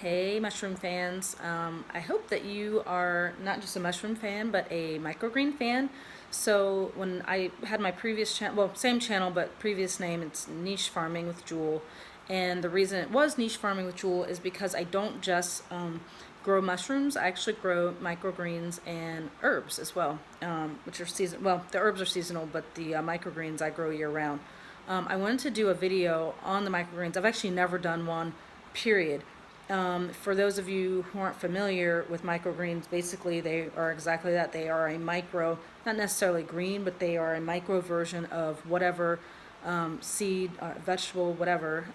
Hey mushroom fans, I hope that you are not just a mushroom fan but a microgreen fan. So when I had my previous channel, well, same channel but previous name, it's Niche Farming with Jewel, and the reason it was Niche Farming with Jewel is because I don't just grow mushrooms. I actually grow microgreens and herbs as well, which are season. Well, the herbs are seasonal, but the microgreens I grow year round. I wanted to do a video on the microgreens. I've actually never done one, period. For those of you who aren't familiar with microgreens, basically they are exactly that. They are a micro, not necessarily green, but they are a micro version of whatever seed, vegetable, whatever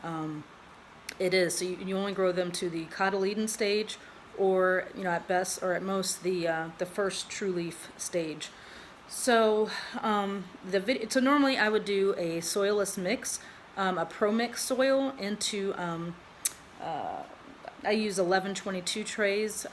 it is. So you only grow them to the cotyledon stage, or at best or at most the first true leaf stage. So so normally I would do a soilless mix, a pro mix soil into I use 1122 trays,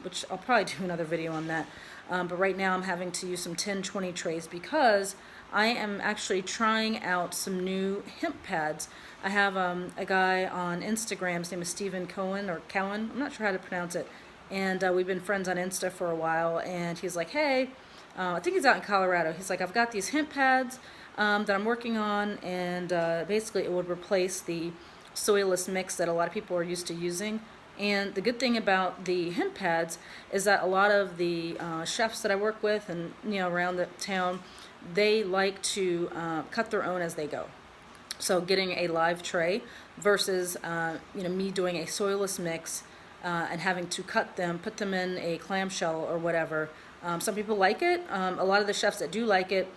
which I'll probably do another video on that. But right now I'm having to use some 1020 trays because I am actually trying out some new hemp pads. I have a guy on Instagram, his name is Stephen Cohen, or Cowan, I'm not sure how to pronounce it. And we've been friends on Insta for a while, and he's like, hey, I think he's out in Colorado. He's like, I've got these hemp pads that I'm working on, and basically it would replace the soilless mix that a lot of people are used to using. And the good thing about the hemp pads is that a lot of the chefs that I work with and around the town, they like to cut their own as they go. So getting a live tray versus me doing a soilless mix and having to cut them, put them in a clamshell or whatever. Some people like it. A lot of the chefs that do like it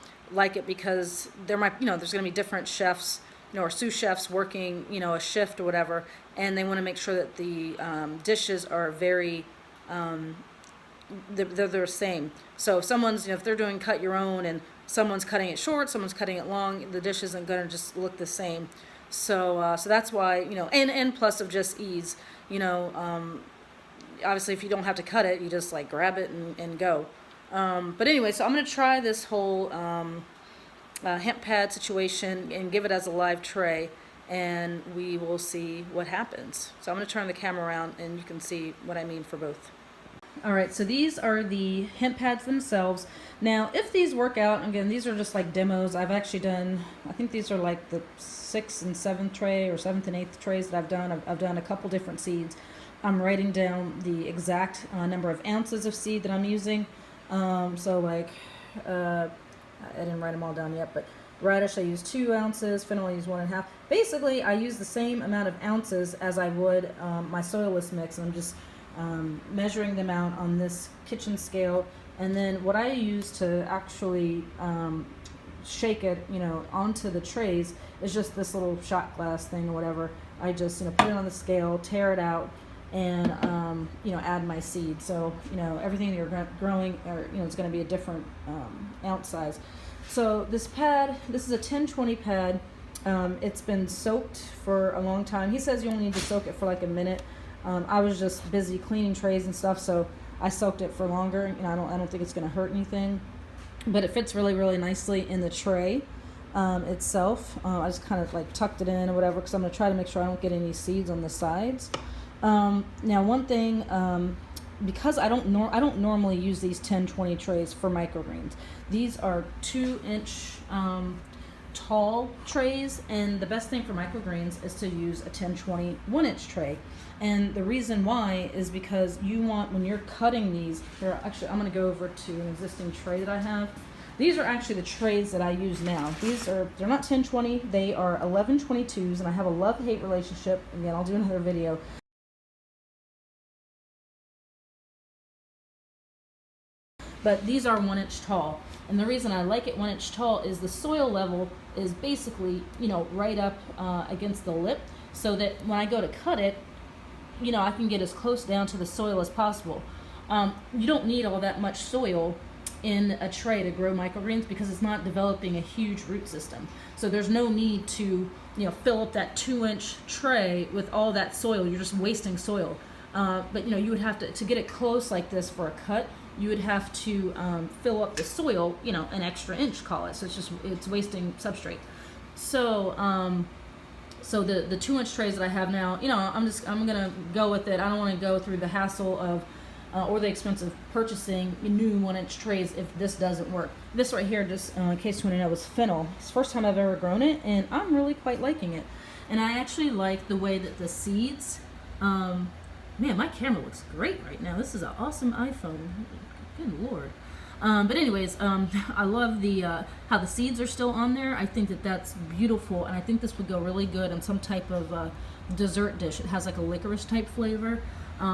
because there might there's going to be different chefs, or sous chefs working, a shift or whatever, and they want to make sure that the dishes are very, they're the same. So if someone's, if they're doing cut your own and someone's cutting it short, someone's cutting it long, the dish isn't going to just look the same. So so that's why, and plus of just ease, obviously if you don't have to cut it, you just like grab it and go. But anyway, so I'm going to try this whole hemp pad situation and give it as a live tray, and we will see what happens. So I'm going to turn the camera around and you can see what I mean for both. Alright, so these are the hemp pads themselves. Now, if these work out, again, these are just like demos. I've actually done, I think these are like the 6th and 7th tray, or 7th and 8th trays that I've done. I've done a couple different seeds. I'm writing down the exact number of ounces of seed that I'm using. So like, I didn't write them all down yet, but radish I use 2 ounces, fennel I use 1.5. Basically, I use the same amount of ounces as I would my soilless mix. I'm just measuring them out on this kitchen scale, and then what I use to actually shake it, onto the trays is just this little shot glass thing or whatever. I just put it on the scale, tear it out, and add my seed. So everything that you're growing, or it's going to be a different ounce size. So this pad, this is a 1020 pad. It's been soaked for a long time. He says you only need to soak it for like a minute. I was just busy cleaning trays and stuff, so I soaked it for longer. I don't think it's going to hurt anything, but it fits really, really nicely in the tray itself. I just kind of like tucked it in or whatever, because I'm going to try to make sure I don't get any seeds on the sides. Now, one thing, because I don't normally use these 1020 trays for microgreens. These are 2-inch tall trays, and the best thing for microgreens is to use a 1020 1-inch tray. And the reason why is because you want, when you're cutting these, here, actually I'm going to go over to an existing tray that I have. These are actually the trays that I use now. They're not 1020, they are 1122s, and I have a love-hate relationship. Again, I'll do another video. But these are 1-inch tall, and the reason I like it 1-inch tall is the soil level is basically right up against the lip, so that when I go to cut it, I can get as close down to the soil as possible. You don't need all that much soil in a tray to grow microgreens because it's not developing a huge root system. So there's no need to fill up that 2-inch tray with all that soil. You're just wasting soil. But you would have to get it close like this for a cut. You would have to fill up the soil, an extra inch, call it. So it's wasting substrate. So So the 2-inch trays that I have now, you know, I'm gonna go with it. I don't want to go through the hassle of or the expense of purchasing new 1-inch trays if this doesn't work. This right here, just in case you want to know, is fennel. It's the first time I've ever grown it, and I'm really quite liking it. And I actually like the way that the seeds, man, my camera looks great right now. This is an awesome iPhone. Good Lord. But anyways, I love the how the seeds are still on there. I think that that's beautiful, and I think this would go really good on some type of dessert dish. It has like a licorice type flavor.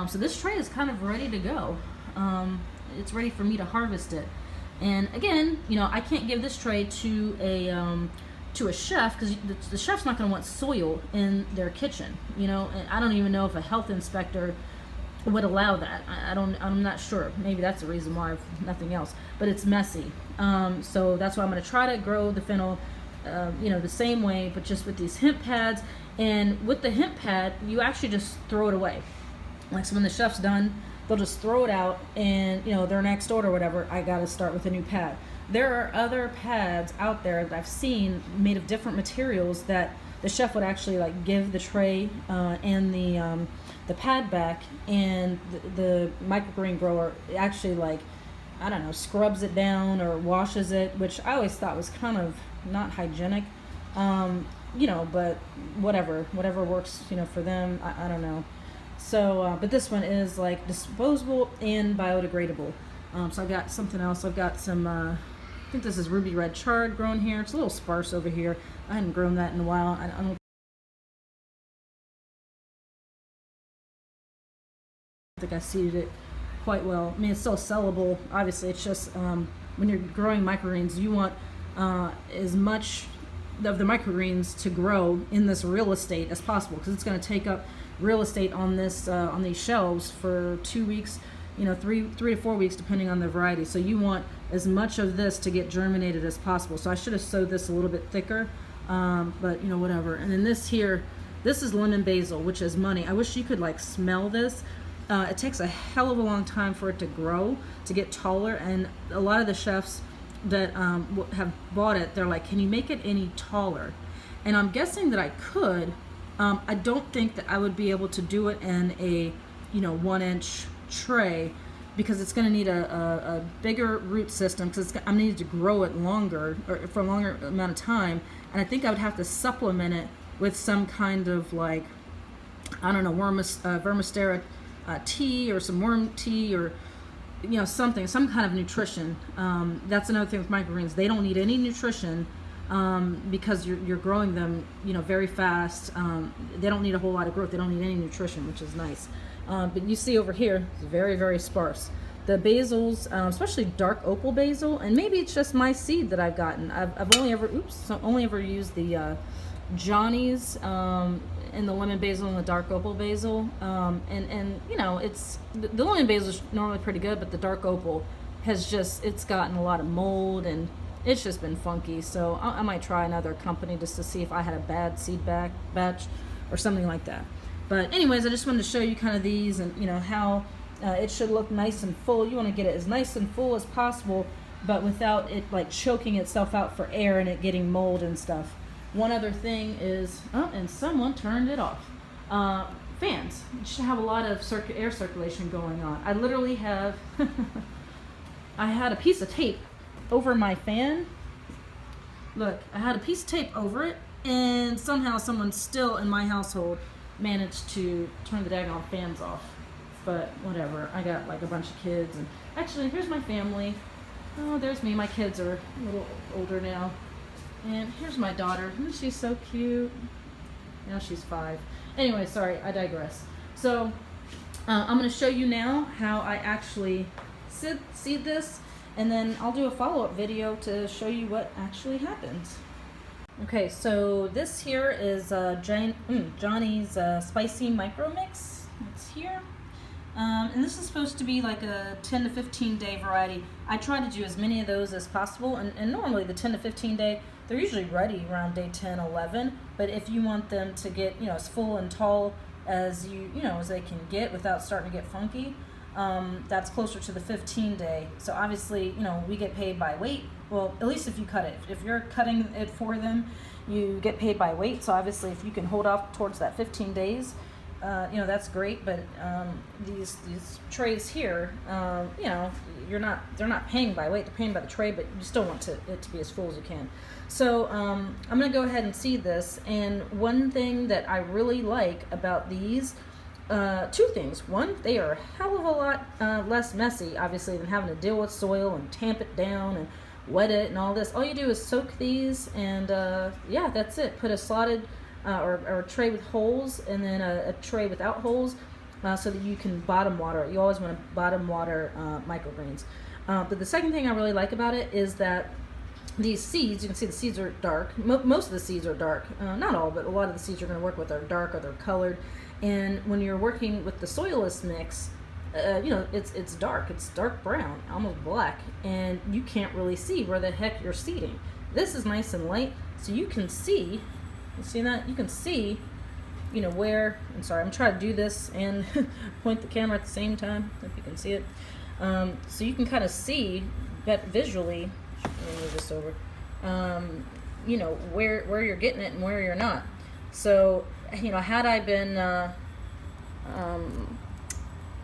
So this tray is kind of ready to go. It's ready for me to harvest it. And again, you know, I can't give this tray to a chef, because the chef's not going to want soil in their kitchen. You know, and I don't even know if a health inspector would allow that. I'm not sure. Maybe that's the reason why, if nothing else. But it's messy. So that's why I'm going to try to grow the fennel, you know, the same way, but just with these hemp pads. And with the hemp pad, you actually just throw it away. Like, so when the chef's done, they'll just throw it out, and you know, their next order or whatever, I got to start with a new pad. There are other pads out there that I've seen made of different materials that the chef would actually like give the tray and the pad back, and the microgreen grower actually, like, I don't know, scrubs it down or washes it, which I always thought was kind of not hygienic, you know, but whatever works, you know, for them. I don't know. So, but this one is like disposable and biodegradable. So I've got something else. I've got some, I think this is ruby red chard grown here. It's a little sparse over here. I hadn't grown that in a while. I don't think I seeded it quite well. I mean, it's still sellable. Obviously, it's just when you're growing microgreens, you want as much of the microgreens to grow in this real estate as possible, because it's going to take up real estate on this on these shelves for 2 weeks, you know, three to 4 weeks, depending on the variety. So you want as much of this to get germinated as possible. So I should have sowed this a little bit thicker, but you know, whatever. And then this here, this is lemon basil, which is money. I wish you could like smell this. It takes a hell of a long time for it to grow, to get taller, and a lot of the chefs that have bought it, they're like, can you make it any taller? And I'm guessing that I could. I don't think that I would be able to do it in a, you know, 1-inch tray, because it's going to need a bigger root system, because I'm needed to grow it longer, or for a longer amount of time. And I think I would have to supplement it with some kind of, like, I don't know, vermistera tea, or some worm tea, or you know, some kind of nutrition. That's another thing with microgreens. They don't need any nutrition, because you're growing them, you know, very fast. They don't need a whole lot of growth. They don't need any nutrition, which is nice. But you see over here, it's very, very sparse. The basils, especially dark opal basil, and maybe it's just my seed that I've gotten. I've only ever used the Johnny's and the lemon basil and the dark opal basil, and you know, it's the lemon basil is normally pretty good, but the dark opal it's gotten a lot of mold, and it's just been funky. So I might try another company just to see if I had a bad seed batch or something like that. But anyways, I just wanted to show you kind of these, and you know, how it should look nice and full. You want to get it as nice and full as possible, but without it like choking itself out for air and it getting mold and stuff. One other thing is, oh, and someone turned it off. Fans. You should have a lot of air circulation going on. I literally have, I had a piece of tape over my fan. Look, I had a piece of tape over it, and somehow someone still in my household managed to turn the daggone fans off. But whatever, I got like a bunch of kids, and actually here's my family. Oh, there's me. My kids are a little older now. And here's my daughter. Isn't she so cute? Now she's 5. Anyway, sorry, I digress. So I'm going to show you now how I actually seed this, and then I'll do a follow-up video to show you what actually happens. Okay, so this here is Johnny's spicy micro mix. It's here. And this is supposed to be like a 10 to 15 day variety. I try to do as many of those as possible, and normally the 10 to 15 day, they're usually ready around day 10, 11, but if you want them to get, you know, as full and tall as as they can get without starting to get funky, that's closer to the 15 day. So obviously, you know, we get paid by weight, well, at least if you cut it. If you're cutting it for them, you get paid by weight. So obviously, if you can hold off towards that 15 days, you know, that's great. But these trays here, you know, they're not paying by weight. They're paying by the tray, but you still want it to be as full as you can. So I'm gonna go ahead and seed this. And one thing that I really like about these, two things. One, they are a hell of a lot less messy, obviously, than having to deal with soil and tamp it down and wet it and all this. All you do is soak these, and yeah, that's it. Put a slotted or a tray with holes, and then a tray without holes, so that you can bottom water it. You always want to bottom water microgreens. But the second thing I really like about it is that these seeds, you can see the seeds are dark. Most of the seeds are dark. Not all, but a lot of the seeds you're going to work with are dark or they're colored. And when you're working with the soilless mix, you know, it's dark. It's dark brown, almost black, and you can't really see where the heck you're seeding. This is nice and light, so you can see. You see that? You can see, you know, where. I'm sorry, I'm trying to do this and point the camera at the same time. If you can see it, so you can kind of see, but visually. Let me move this over. You know where you're getting it and where you're not. So, you know, had I been,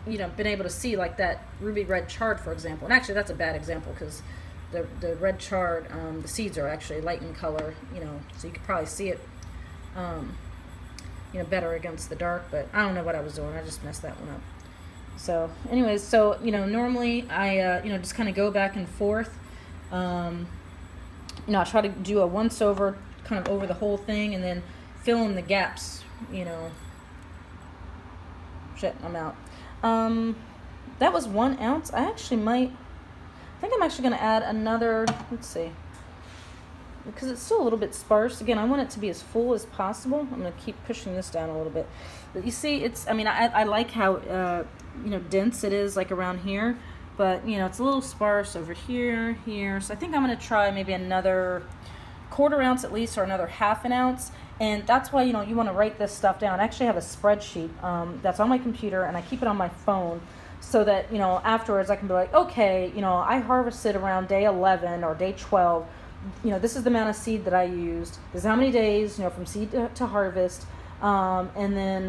you know, been able to see like that ruby red chard, for example, and actually that's a bad example because the red chard, the seeds are actually light in color, you know, so you could probably see it, you know, better against the dark, but I don't know what I was doing. I just messed that one up. So anyways, so, you know, normally I, you know, just kind of go back and forth. You know, I try to do a once over, kind of over the whole thing, and then fill in the gaps, you know. Shit, I'm out. That was 1 ounce. I think I'm actually going to add another, let's see, because it's still a little bit sparse. Again, I want it to be as full as possible. I'm going to keep pushing this down a little bit. But you see, it's, I mean, I like how, you know, dense it is, like around here. But, you know, it's a little sparse over here, here. So I think I'm going to try maybe another 1/4 ounce at least, or another 1/2 ounce. And that's why, you know, you want to write this stuff down. I actually have a spreadsheet that's on my computer, and I keep it on my phone so that, you know, afterwards I can be like, okay, you know, I harvested around day 11 or day 12. You know, this is the amount of seed that I used. This is how many days, you know, from seed to harvest. And then,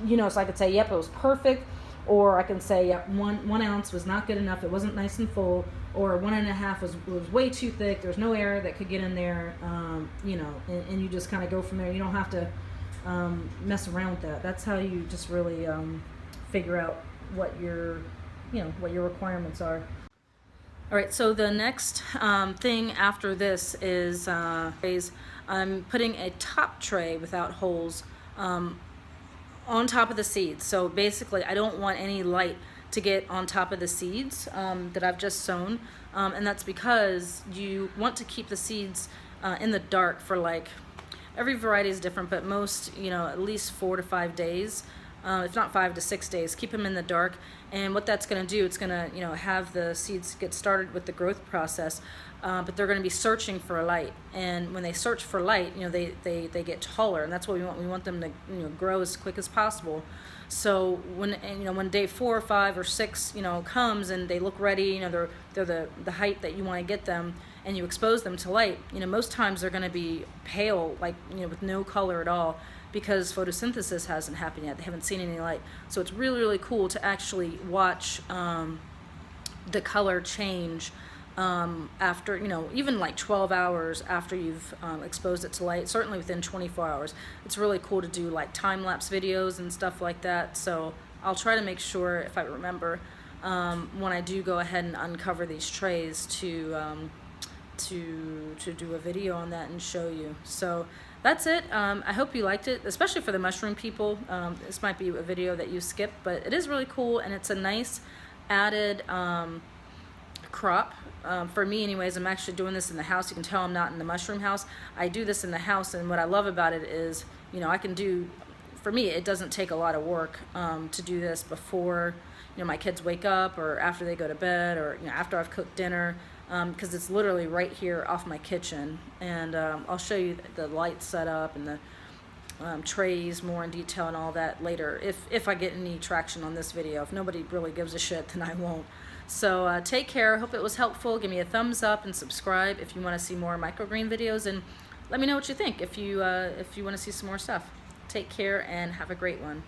you know, so I could say, yep, it was perfect. Or I can say, yep, one ounce was not good enough. It wasn't nice and full. Or 1.5 was way too thick. There's no air that could get in there. You know, and you just kind of go from there. You don't have to mess around with that. That's how you just really figure out what your requirements are. All right, so the next thing after this is I'm putting a top tray without holes on top of the seeds. So basically, I don't want any light to get on top of the seeds that I've just sown, and that's because you want to keep the seeds in the dark for, like, every variety is different, but most, you know, at least 4 to 5 days, if not 5 to 6 days. Keep them in the dark, and what that's going to do, it's going to, you know, have the seeds get started with the growth process, but they're going to be searching for a light, and when they search for light, you know, they get taller, and that's what we want. We want them to, you know, grow as quick as possible. So when day 4 or 5 or 6, you know, comes and they look ready, you know, they're the height that you want to get them, and you expose them to light, you know, most times they're going to be pale, like, you know, with no color at all, because photosynthesis hasn't happened yet. They haven't seen any light. So it's really, really cool to actually watch the color change after, you know, even like 12 hours after you've exposed it to light, certainly within 24 hours. It's really cool to do like time-lapse videos and stuff like that. So I'll try to make sure, if I remember, when I do go ahead and uncover these trays, to do a video on that and show you. So that's it. I hope you liked it, especially for the mushroom people. This might be a video that you skip, but it is really cool, and it's a nice added crop. For me anyways, I'm actually doing this in the house. You can tell I'm not in the mushroom house. I do this in the house, and what I love about it is, you know, I can do, for me, it doesn't take a lot of work to do this before, you know, my kids wake up, or after they go to bed, or, you know, after I've cooked dinner, because it's literally right here off my kitchen. And I'll show you the light setup and the trays more in detail and all that later, if I get any traction on this video. If nobody really gives a shit, then I won't. So take care. Hope it was helpful. Give me a thumbs up and subscribe if you want to see more microgreen videos, and let me know what you think if you want to see some more stuff. Take care and have a great one.